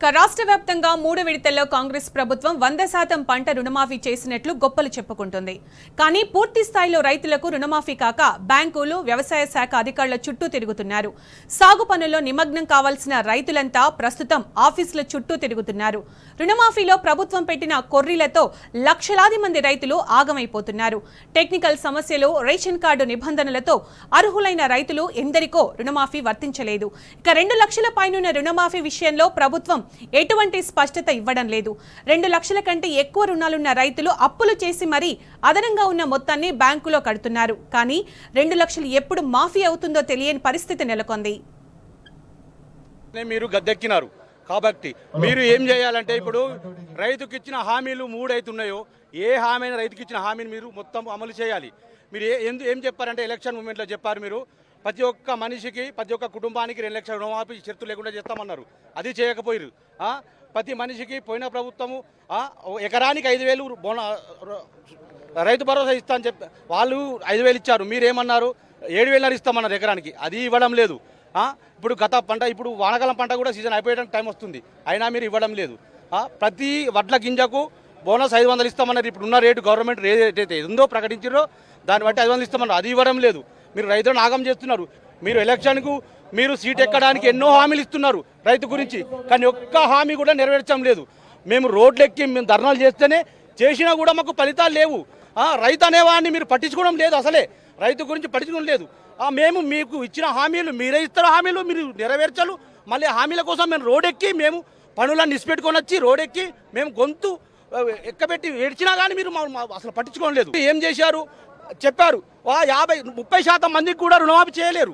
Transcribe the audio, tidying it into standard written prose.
రాష్ట్ర వ్యాప్తంగా 3 విడతల్లో కాంగ్రెస్ ప్రభుత్వం 100% పంట రుణమాఫీ చేసినట్లు గొప్పలు చెప్పుకుంటుంది. కానీ పూర్తి స్థాయిలో రైతులకు రుణమాఫీ కాక బ్యాంకులు, వ్యవసాయ శాఖ అధికారుల చుట్టూ తిరుగుతున్నారు. సాగు పనుల్లో నిమగ్నం కావాల్సిన రైతులంతా ప్రస్తుతం ఆఫీసుల చుట్టూ తిరుగుతున్నారు. రుణమాఫీలో ప్రభుత్వం పెట్టిన కొర్రీలతో లక్షలాది మంది రైతులు ఆగమైపోతున్నారు. టెక్నికల్ సమస్యలు, రేషన్ కార్డు నిబంధనలతో అర్హులైన రైతులు ఎందరికో రుణమాఫీ వర్తించలేదు. ఇక 2 లక్షల పైనున్న రుణమాఫీ విషయంలో ప్రభుత్వం ఎటువంటి స్పష్టత ఇవ్వడం లేదు. 2 లక్షల కంటే ఎక్కువ రుణాలున్న రైతులు అప్పులు చేసి మరీ అదనంగా ఉన్న మొత్తాన్ని బ్యాంకులో కడుతున్నారు. కానీ 2 లక్షలు ఎప్పుడు మాఫీ అవుతుందో తెలియని పరిస్థితి నెలకొంది. మీరు గద్దెక్కినారు కాబట్టి మీరు ఏం చేయాలంటే ఇప్పుడు రైతుకి ఇచ్చిన హామీలు 3 అవుతున్నాయో ఏ హామీ రైతుకి ఇచ్చిన హామీని మీరు మొత్తం అమలు చేయాలి. మీరు ఏం చెప్పారంటే ఎలక్షన్ మూమెంట్లో చెప్పారు, మీరు ప్రతి ఒక్క మనిషికి ప్రతి ఒక్క కుటుంబానికి 2 లక్షల రుణమాఫీ షరతు లేకుండా చేస్తామన్నారు. అది చేయకపోయారు. ప్రతి మనిషికి పోయిన ప్రభుత్వము ఎకరానికి 5,000 రైతు భరోసా ఇస్తా అని చెప్పి వాళ్ళు 5,000 ఇచ్చారు. మీరేమన్నారు 7,000 ఇస్తామన్నారు ఎకరానికి. అది ఇవ్వడం లేదు. ఇప్పుడు గత పంట, ఇప్పుడు వానకాలం పంట కూడా సీజన్ అయిపోయడానికి టైం వస్తుంది, అయినా మీరు ఇవ్వడం లేదు. ప్రతి వడ్ల గింజకు బోనస్ 500 ఇస్తామన్నారు. ఇప్పుడు ఉన్న రేటు గవర్నమెంట్ రేట్ అయితే ఉందో ప్రకటించారో దాన్ని బట్టి 500 ఇస్తామన్నారు. అది ఇవ్వడం లేదు. మీరు రైతులను ఆగం చేస్తున్నారు. మీరు ఎలక్షన్కు మీరు సీట్ ఎక్కడానికి ఎన్నో హామీలు ఇస్తున్నారు రైతు గురించి, కానీ ఒక్క హామీ కూడా నెరవేర్చడం లేదు. మేము రోడ్లెక్కి మేము ధర్నాలు చేస్తేనే చేసినా కూడా మాకు ఫలితాలు లేవు. రైతు అనేవాడిని మీరు పట్టించుకోవడం లేదు. అసలే రైతు గురించి పట్టించుకోవడం లేదు. మేము మీకు ఇచ్చిన హామీలు మీరే ఇస్తున్న హామీలు మీరు నెరవేర్చాలి. మళ్ళీ హామీల కోసం మేము రోడ్డెక్కి మేము పనులను నిష్పెట్టుకొని వచ్చి రోడ్డెక్కి మేము గొంతు ఎక్కబెట్టి ఏడ్చినా కానీ మీరు అసలు పట్టించుకోవడం లేదు. ఏం చేశారు చెప్పారు, 30% మందికి కూడా రుణమాఫీ చేయలేరు.